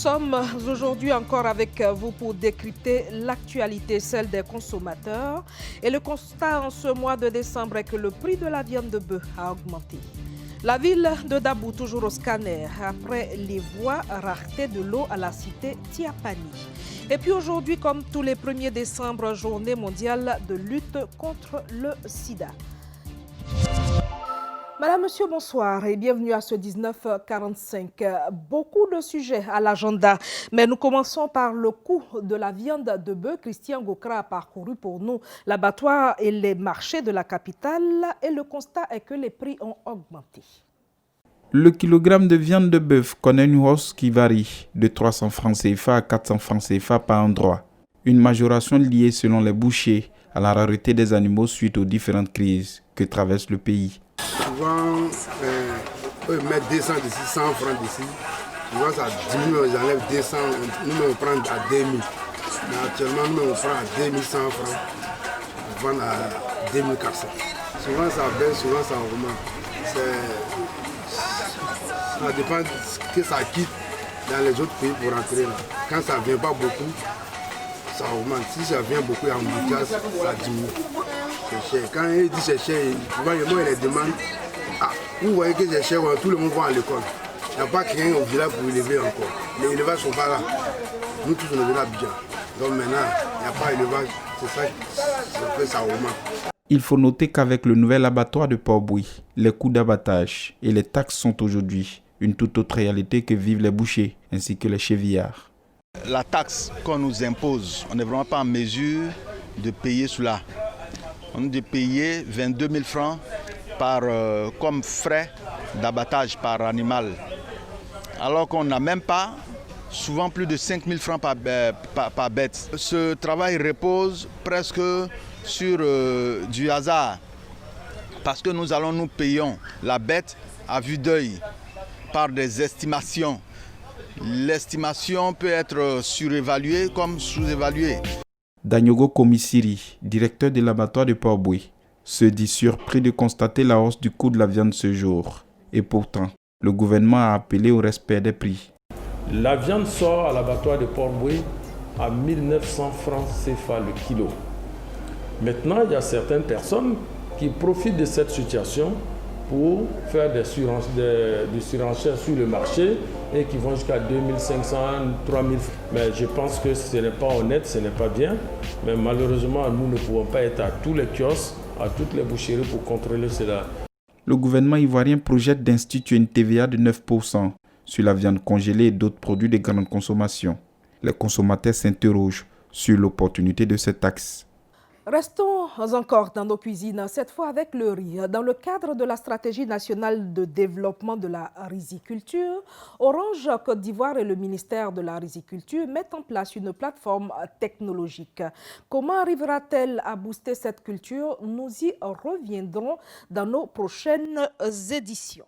sommes aujourd'hui encore avec vous pour décrypter l'actualité, celle des consommateurs. Et le constat en ce mois de décembre est que le prix de la viande de bœuf a augmenté. La ville de Dabou, toujours au scanner, après les voies rareté de l'eau à la cité Tiapani. Et puis aujourd'hui, comme tous les 1er décembre, journée mondiale de lutte contre le sida. Madame, Monsieur, bonsoir et bienvenue à ce 1945. Beaucoup de sujets à l'agenda, mais nous commençons par le coût de la viande de bœuf. Christian Gokra a parcouru pour nous l'abattoir et les marchés de la capitale et le constat est que les prix ont augmenté. Le kilogramme de viande de bœuf connaît une hausse qui varie de 300 francs CFA à 400 francs CFA par endroit. Une majoration liée selon les bouchers à la rareté des animaux suite aux différentes crises que traverse le pays. Souvent, eux mettent 200 d'ici, 100 francs d'ici. Souvent, ça diminue, ils enlèvent 200, nous on prend à 2000. Mais actuellement, nous on prend à 2100 francs, on vend à 2400. Souvent, ça baisse, souvent, ça augmente. Ça dépend de ce que ça quitte dans les autres pays pour rentrer là. Quand ça ne vient pas beaucoup, ça augmente. Si ça vient beaucoup en bouteille, ça diminue. C'est cher. Quand ils disent c'est cher, souvent les gens les demandent. Ah, vous voyez que c'est cher, tout le monde va à l'école. Il n'y a pas quelqu'un au village pour élever encore. Les élevages ne sont pas là. Nous tous on est là à Abidjan. Donc maintenant, il n'y a pas d'élevage. C'est ça qui fait ça augmente. Il faut noter qu'avec le nouvel abattoir de Port-Bouilly, les coûts d'abattage et les taxes sont aujourd'hui une toute autre réalité que vivent les bouchers ainsi que les chevillards. La taxe qu'on nous impose, on n'est vraiment pas en mesure de payer cela. On doit payer 22 000 francs comme frais d'abattage par animal. Alors qu'on n'a même pas souvent plus de 5 000 francs par bête. Ce travail repose presque sur du hasard. Parce que nous payons la bête à vue d'œil par des estimations. L'estimation peut être surévaluée comme sous-évaluée. Danyogo Komisiri, directeur de l'abattoir de Port-Bouilly, se dit surpris de constater la hausse du coût de la viande ce jour. Et pourtant, le gouvernement a appelé au respect des prix. La viande sort à l'abattoir de Port-Bouilly à 1900 francs CFA le kilo. Maintenant, il y a certaines personnes qui profitent de cette situation pour faire des surenchères sur le marché et qui vont jusqu'à 2500, 3000. Mais je pense que ce n'est pas honnête, ce n'est pas bien. Mais malheureusement, nous ne pouvons pas être à tous les kiosques, à toutes les boucheries pour contrôler cela. Le gouvernement ivoirien projette d'instituer une TVA de 9% sur la viande congelée et d'autres produits de grande consommation. Les consommateurs s'interrogent sur l'opportunité de cette taxe. Restons encore dans nos cuisines, cette fois avec le riz. Dans le cadre de la stratégie nationale de développement de la riziculture, Orange Côte d'Ivoire et le ministère de la riziculture mettent en place une plateforme technologique. Comment arrivera-t-elle à booster cette culture? Nous y reviendrons dans nos prochaines éditions.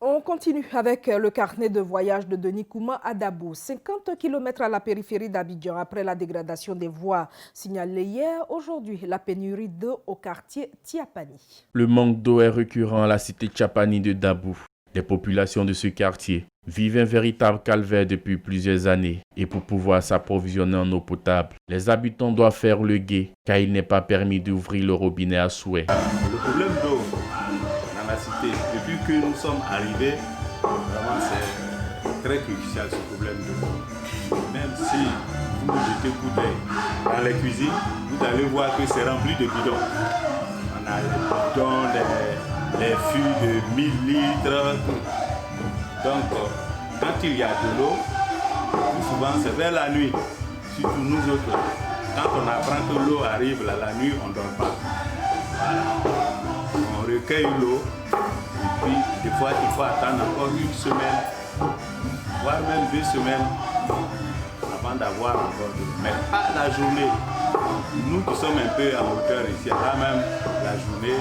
On continue avec le carnet de voyage de Denis Kouma à Dabou. 50 km à la périphérie d'Abidjan après la dégradation des voies signalée hier. Aujourd'hui, la pénurie d'eau au quartier Tiapani. Le manque d'eau est récurrent à la cité Tiapani de Dabou. Les populations de ce quartier vivent un véritable calvaire depuis plusieurs années. Et pour pouvoir s'approvisionner en eau potable, les habitants doivent faire le guet car il n'est pas permis d'ouvrir le robinet à souhait. Le problème d'eau dans la cité, depuis que nous sommes arrivés, vraiment c'est très crucial ce problème d'eau. Même si vous jetez coup d'œil dans les cuisines, vous allez voir que c'est rempli de bidons. On a les bidons, les fûts de 1000 litres. Donc, quand il y a de l'eau, plus souvent c'est vers la nuit, surtout nous autres. Quand on apprend que l'eau arrive la nuit, on ne dort pas. Voilà. On recueille l'eau et puis des fois il faut attendre encore une semaine, voire même 2 semaines avant d'avoir encore de l'eau. Mais pas la journée. Nous qui sommes un peu en hauteur ici, là même la journée,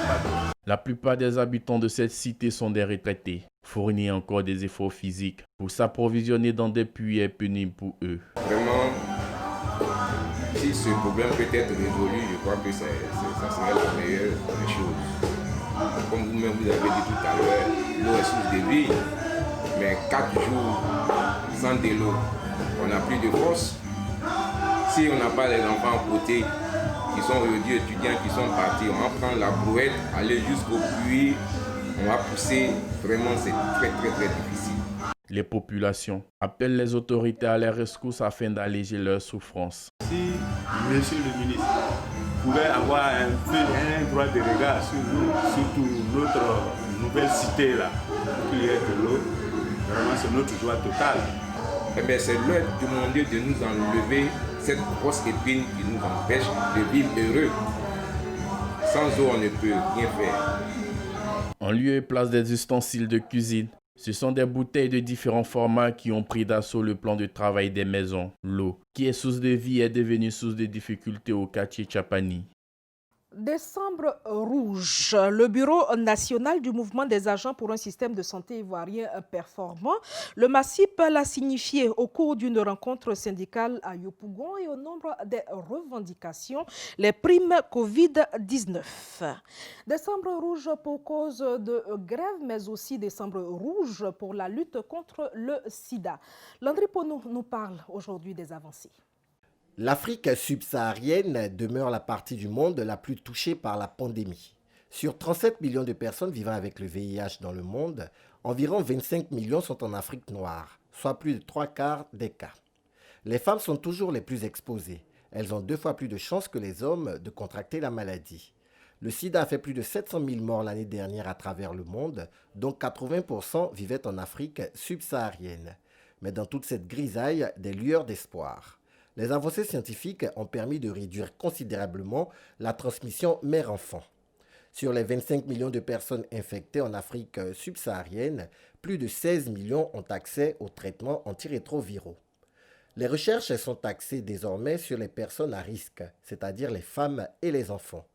pas d'eau. La plupart des habitants de cette cité sont des retraités. Fournir encore des efforts physiques pour s'approvisionner dans des puits est pénible pour eux. Vraiment, si ce problème peut être résolu, je crois que ça serait la meilleure des choses. Comme vous-même vous avez dit tout à l'heure, l'eau est source de vie. mais 4 jours sans de l'eau, on n'a plus de force. Si on n'a pas les enfants à côté, qui sont aujourd'hui étudiants, qui sont partis, on va prendre la brouette, aller jusqu'au puits, on va pousser. Vraiment, c'est très difficile. Les populations appellent les autorités à leur rescousse afin d'alléger leurs souffrances. Si monsieur le ministre pouvait avoir un droit de regard sur nous, surtout notre nouvelle cité là, qui est de l'eau, vraiment c'est notre joie totale. Eh bien, c'est l'heure de demander de nous enlever cette grosse épine qui nous empêche de vivre heureux. Sans eau, on ne peut rien faire. En lieu et place des ustensiles de cuisine, ce sont des bouteilles de différents formats qui ont pris d'assaut le plan de travail des maisons. L'eau, qui est source de vie, est devenue source de difficultés au quartier Chapani. Décembre rouge, le Bureau national du mouvement des agents pour un système de santé ivoirien performant, le MASSIP, l'a signifié au cours d'une rencontre syndicale à Yopougon et au nombre des revendications, les primes Covid-19. Décembre rouge pour cause de grève, mais aussi décembre rouge pour la lutte contre le sida. Landry Ponou nous parle aujourd'hui des avancées. L'Afrique subsaharienne demeure la partie du monde la plus touchée par la pandémie. Sur 37 millions de personnes vivant avec le VIH dans le monde, environ 25 millions sont en Afrique noire, soit plus de 3/4 des cas. Les femmes sont toujours les plus exposées. Elles ont 2 fois plus de chances que les hommes de contracter la maladie. Le sida a fait plus de 700 000 morts l'année dernière à travers le monde, dont 80% vivaient en Afrique subsaharienne. Mais dans toute cette grisaille, des lueurs d'espoir. Les avancées scientifiques ont permis de réduire considérablement la transmission mère-enfant. Sur les 25 millions de personnes infectées en Afrique subsaharienne, plus de 16 millions ont accès aux traitements antirétroviraux. Les recherches sont axées désormais sur les personnes à risque, c'est-à-dire les femmes et les enfants.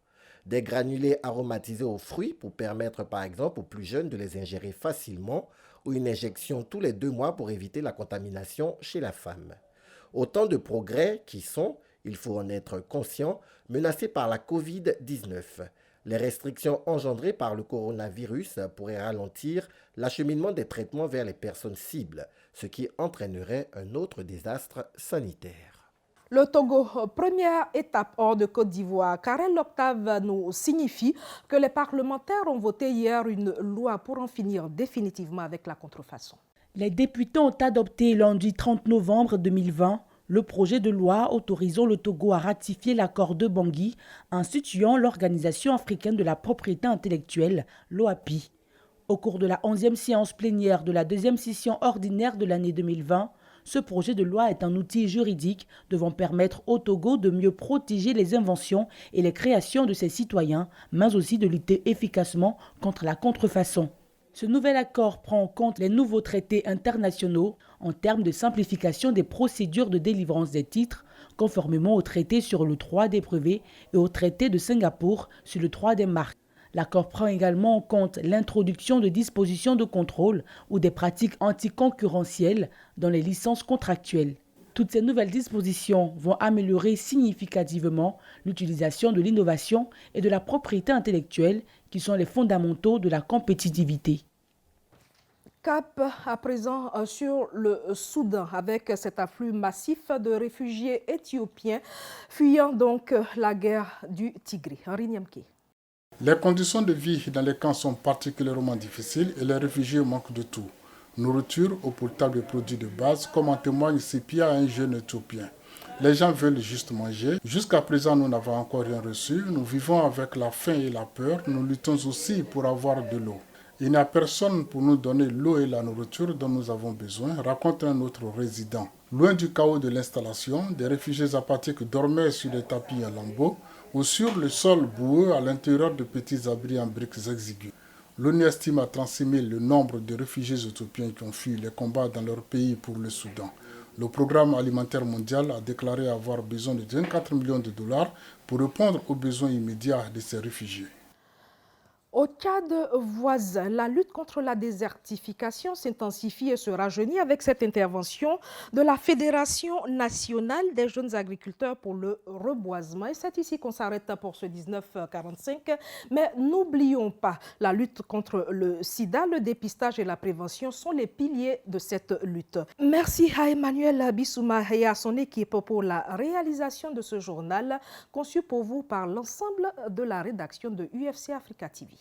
Des granulés aromatisés aux fruits pour permettre par exemple aux plus jeunes de les ingérer facilement ou une injection tous les 2 mois pour éviter la contamination chez la femme. Autant de progrès qui sont, il faut en être conscient, menacés par la Covid-19. Les restrictions engendrées par le coronavirus pourraient ralentir l'acheminement des traitements vers les personnes cibles, ce qui entraînerait un autre désastre sanitaire. Le Togo, première étape hors de Côte d'Ivoire. Karel Octave nous signifie que les parlementaires ont voté hier une loi pour en finir définitivement avec la contrefaçon. Les députés ont adopté lundi 30 novembre 2020 le projet de loi autorisant le Togo à ratifier l'accord de Bangui instituant l'Organisation africaine de la propriété intellectuelle, l'OAPI. Au cours de la 11e séance plénière de la 2e session ordinaire de l'année 2020, ce projet de loi est un outil juridique devant permettre au Togo de mieux protéger les inventions et les créations de ses citoyens, mais aussi de lutter efficacement contre la contrefaçon. Ce nouvel accord prend en compte les nouveaux traités internationaux en termes de simplification des procédures de délivrance des titres, conformément au traité sur le droit des brevets et au traité de Singapour sur le droit des marques. L'accord prend également en compte l'introduction de dispositions de contrôle ou des pratiques anticoncurrentielles dans les licences contractuelles. Toutes ces nouvelles dispositions vont améliorer significativement l'utilisation de l'innovation et de la propriété intellectuelle qui sont les fondamentaux de la compétitivité. Cap à présent sur le Soudan avec cet afflux massif de réfugiés éthiopiens fuyant donc la guerre du Tigri. Henri Niamke. Les conditions de vie dans les camps sont particulièrement difficiles et les réfugiés manquent de tout. Nourriture, eau potable et produits de base, comme en témoigne Sipia, un jeune éthiopien. Les gens veulent juste manger. Jusqu'à présent, nous n'avons encore rien reçu. Nous vivons avec la faim et la peur. Nous luttons aussi pour avoir de l'eau. Il n'y a personne pour nous donner l'eau et la nourriture dont nous avons besoin, raconte un autre résident. Loin du chaos de l'installation, des réfugiés apathiques dormaient sur des tapis en lambeaux ou sur le sol boueux à l'intérieur de petits abris en briques exigus. L'ONU estime à 36 000 le nombre de réfugiés éthiopiens qui ont fui les combats dans leur pays pour le Soudan. Le programme alimentaire mondial a déclaré avoir besoin de 24 millions de dollars pour répondre aux besoins immédiats de ces réfugiés. Au Tchad voisin, la lutte contre la désertification s'intensifie et se rajeunit avec cette intervention de la Fédération nationale des jeunes agriculteurs pour le reboisement. Et c'est ici qu'on s'arrête pour ce 1945. Mais n'oublions pas, la lutte contre le sida, le dépistage et la prévention sont les piliers de cette lutte. Merci à Emmanuel Bissouma et à son équipe pour la réalisation de ce journal conçu pour vous par l'ensemble de la rédaction de UFC Africa TV.